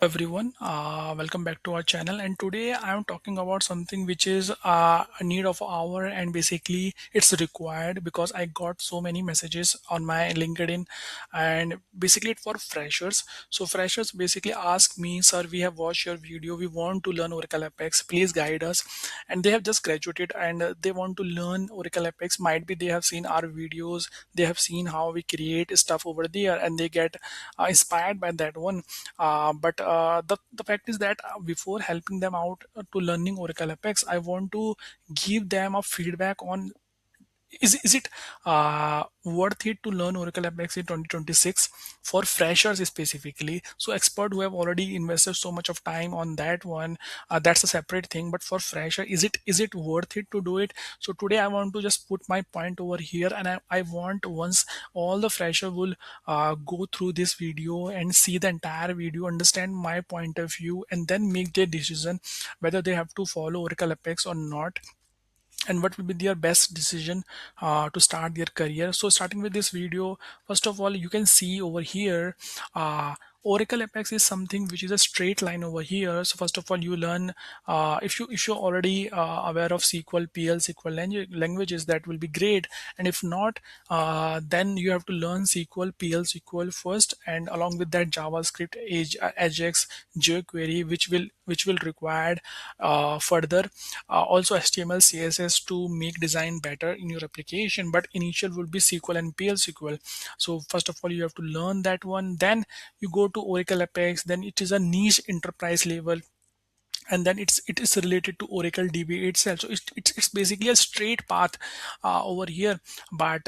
Everyone, welcome back to our channel. And today I am talking about something which is a need of our, and basically it's required because I got so many messages on my LinkedIn, and basically it's for freshers. So freshers basically ask me, sir, we have watched your video, we want to learn Oracle Apex, please guide us. And they have just graduated, and they want to learn Oracle Apex. Might be they have seen our videos, they have seen how we create stuff over there, and they get inspired by that one. But the fact is that before helping them out to learning Oracle Apex, I want to give them a feedback on is it worth it to learn Oracle Apex in 2026 for freshers specifically? So expert who have already invested so much of time on that one, that's a separate thing. But for fresher, is it worth it to do it? So today I want to just put my point over here, and I want once all the fresher will go through this video and see the entire video, understand my point of view, and then make their decision whether they have to follow Oracle Apex or not, and what will be their best decision to start their career. So starting with this video, first of all, you can see over here, Oracle Apex is something which is a straight line over here. So first of all, you learn, if you're already aware of SQL, SQL languages, that will be great. And if not, then you have to learn SQL, SQL first, and along with that JavaScript, Ajax, jQuery, which will require further also HTML, CSS to make design better in your application. But initial will be SQL and PL/SQL. So first of all, you have to learn that one. Then you go to Oracle Apex. Then it is a niche enterprise level, and then it is related to Oracle DB itself. So it's basically a straight path over here. But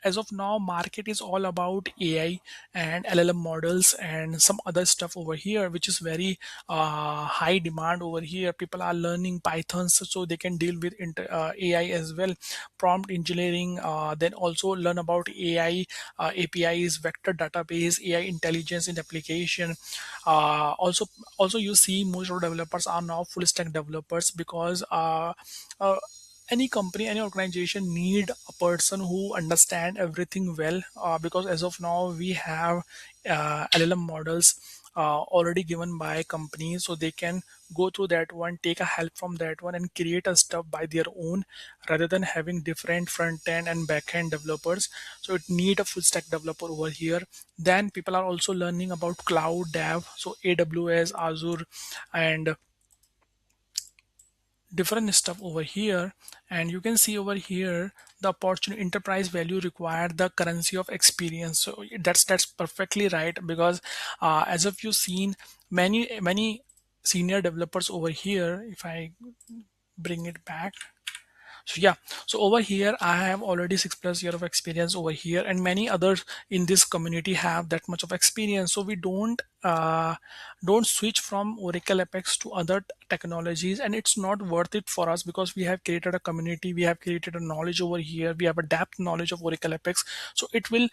as of now, market is all about AI and LLM models and some other stuff over here, which is very high demand over here. People are learning Python so they can deal with AI as well, prompt engineering, then also learn about AI APIs, vector database, AI intelligence in application. Also you see most of the developers are now full stack developers, because uh, any company, any organization need a person who understand everything well, because as of now we have LLM models already given by companies, so they can go through that one, take a help from that one, and create a stuff by their own, rather than having different front end and back end developers. So it need a full stack developer over here. Then people are also learning about cloud dev, so AWS, Azure, and different stuff over here. And you can see over here the opportunity enterprise value required the currency of experience. So that's perfectly right, because as of you seen, many senior developers over here, if I bring it back. So yeah, so over here I have already 6+ year of experience over here, and many others in this community have that much of experience. So we don't switch from Oracle Apex to other technologies, and it's not worth it for us, because we have created a community, we have created a knowledge over here, we have a depth knowledge of Oracle Apex. So it will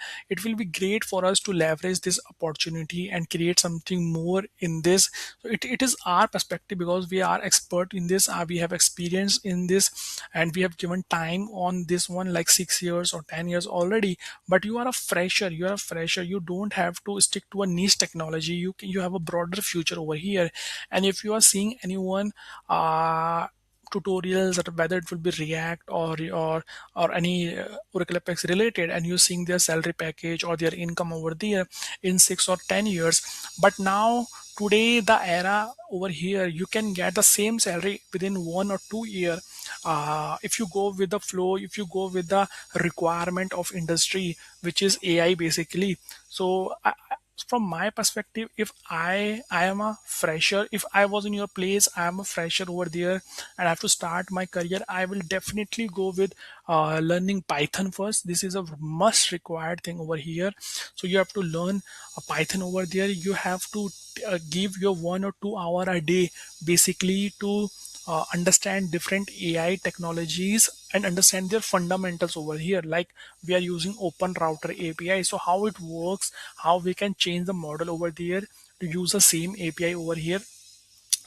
be great for us to leverage this opportunity and create something more in this. So it is our perspective, because we are expert in this, we have experience in this, and we have given time on this one like 6 years or 10 years already. But you are a fresher, you don't have to stick to a niche technology, you have a broader future over here. And if you are seeing anyone tutorials, that whether it will be React or any Oracle Apex related, and you're seeing their salary package or their income over there in 6 or 10 years. But now today, the era over here, you can get the same salary within 1 or 2 year, if you go with the flow, if you go with the requirement of industry, which is AI basically. So from my perspective, if I am a fresher, if I was in your place, I am a fresher over there, and I have to start my career, I will definitely go with learning Python first. This is a must required thing over here. So you have to learn a Python over there. You have to give your 1 or 2 hour a day basically to understand different AI technologies and understand their fundamentals over here. Like we are using Open Router API, so how it works, how we can change the model over there to use the same API over here.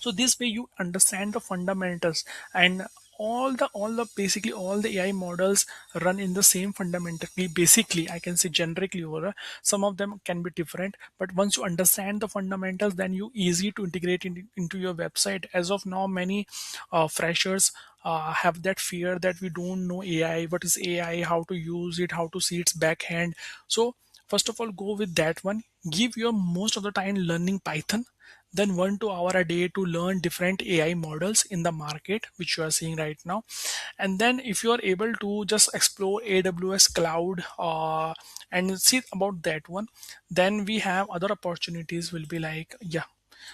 So this way you understand the fundamentals, and all the basically all the AI models run in the same fundamentally. Basically, I can say generically over. Some of them can be different, but once you understand the fundamentals, then you easy to integrate into your website. As of now, many freshers have that fear that we don't know AI. What is AI? How to use it? How to see its backhand? So first of all, go with that one. Give your most of the time learning Python, then 1 2 hour a day to learn different AI models in the market, which you are seeing right now. And then if you are able to just explore AWS cloud and see about that one, then we have other opportunities will be like, yeah.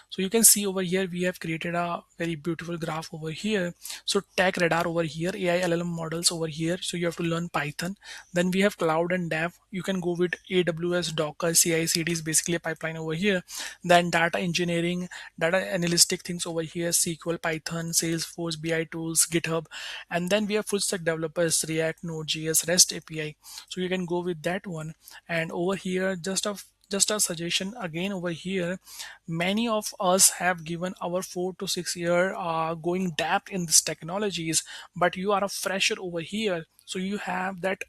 So you can see over here, we have created a very beautiful graph over here. So tech radar over here, AI LLM models over here. So you have to learn Python. Then we have cloud and dev. You can go with AWS, Docker, CI/CD is basically a pipeline over here. Then data engineering, data analytic things over here, SQL, Python, Salesforce, BI tools, GitHub. And then we have full stack developers, React, Node.js, REST API. So you can go with that one. And over here, just a suggestion again over here, many of us have given our 4 to 6 year going depth in these technologies, but you are a fresher over here, so you have that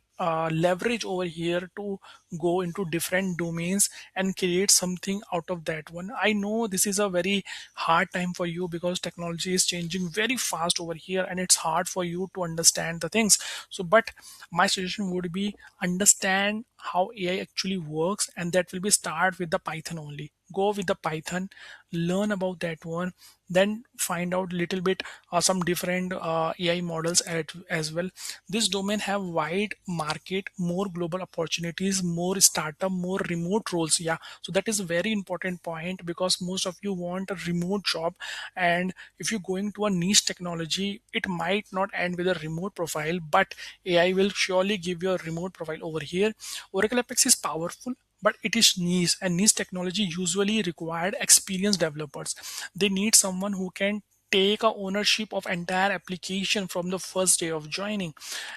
leverage over here to go into different domains and create something out of that one. I know this is a very hard time for you because technology is changing very fast over here and it's hard for you to understand the things. So but my suggestion would be, understand how AI actually works, and that will be start with the Python only. Go with the Python, learn about that one, then find out little bit some different AI models as well. This domain have wide market, more global opportunities, more startup, more remote roles. Yeah, so that is a very important point because most of you want a remote job, and if you're going to a niche technology, it might not end with a remote profile, but AI will surely give you a remote profile over here. Oracle Apex is powerful, but it is niche, and niche technology usually required experienced developers. They need someone who can take a ownership of entire application from the first day of joining.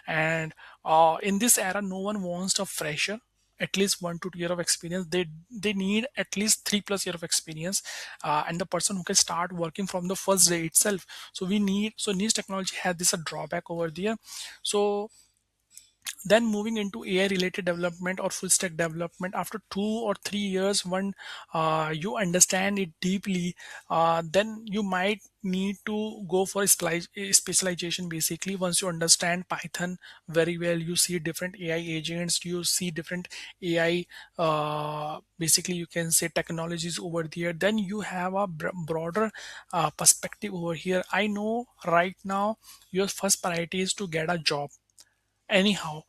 And in this era, no one wants a fresher. At least 1 to 2 year of experience. They need at least 3 plus year of experience, and the person who can start working from the first day itself. So we need, so niche technology has this a drawback over there. So then moving into AI related development or full stack development, after 2 or 3 years, when you understand it deeply, then you might need to go for specialization. Basically, once you understand Python very well, you see different AI agents, you see different AI, basically you can say technologies over there, then you have a broader perspective over here. I know right now your first priority is to get a job anyhow,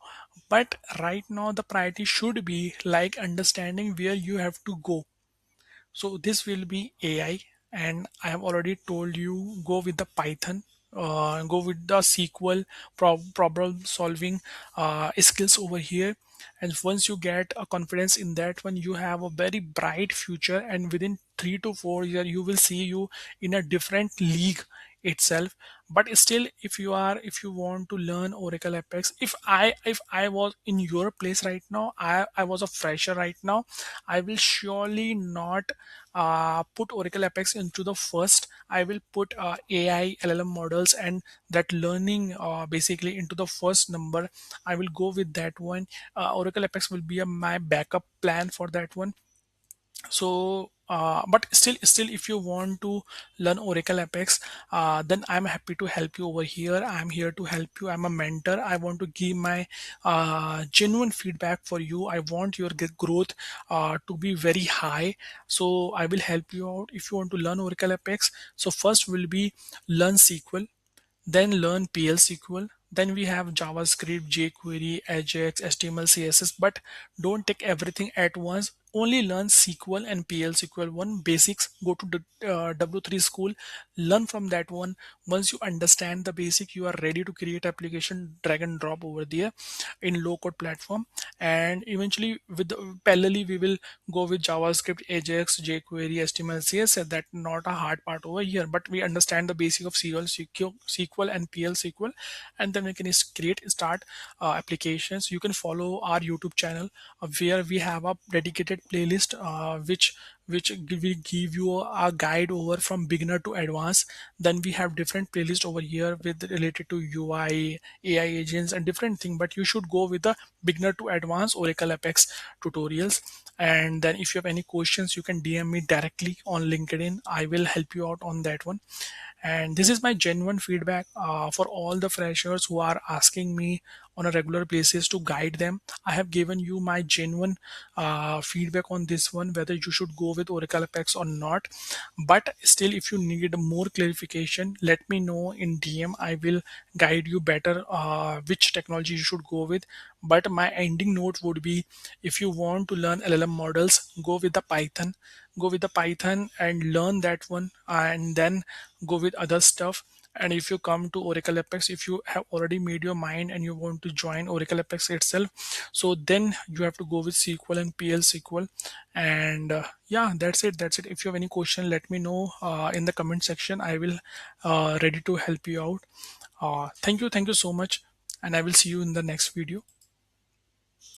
but right now the priority should be like understanding where you have to go. So this will be AI, and I have already told you, go with the Python, go with the SQL, problem solving skills over here. And once you get a confidence in that one, you have a very bright future. And within 3 to 4 years, you will see you in a different league itself. But still, if you want to learn Oracle Apex, if I was in your place right now, I was a fresher right now, I will surely not put Oracle Apex into the first. I will put AI LLM models and that learning basically into the first number. I will go with that one. Oracle Apex will be my backup plan for that one. So but still if you want to learn Oracle Apex, then I'm happy to help you over here. I'm here to help you. I'm a mentor. I want to give my genuine feedback for you. I want your growth to be very high. So I will help you out if you want to learn Oracle Apex. So first will be learn SQL, then learn PL/SQL. Then we have JavaScript, jQuery, Ajax, HTML, CSS. But don't take everything at once. Only learn SQL and PL/SQL. One basics. Go to the W3 school. Learn from that one. Once you understand the basic, you are ready to create application, drag and drop over there in low code platform. And eventually, with parallelly, we will go with JavaScript, Ajax, jQuery, HTML, CSS. That's not a hard part over here, but we understand the basic of SQL and PL/SQL, and then we can create start applications. You can follow our YouTube channel where we have a dedicated playlist will give you a guide over from beginner to advanced. Then we have different playlist over here with related to UI, AI agents and different thing, but you should go with the beginner to advanced Oracle Apex tutorials. And then if you have any questions, you can DM me directly on LinkedIn. I will help you out on that one. And this is my genuine feedback for all the freshers who are asking me on a regular basis to guide them. I have given you my genuine feedback on this one, whether you should go with Oracle Apex or not. But still, if you need more clarification, let me know in DM. I will guide you better which technology you should go with. But my ending note would be, if you want to learn LLM models, go with the Python and learn that one, and then go with other stuff. And if you come to Oracle Apex, if you have already made your mind and you want to join Oracle Apex itself, so then you have to go with SQL and PL SQL. And yeah, that's it. If you have any question, let me know in the comment section. I will ready to help you out. Thank you so much, and I will see you in the next video.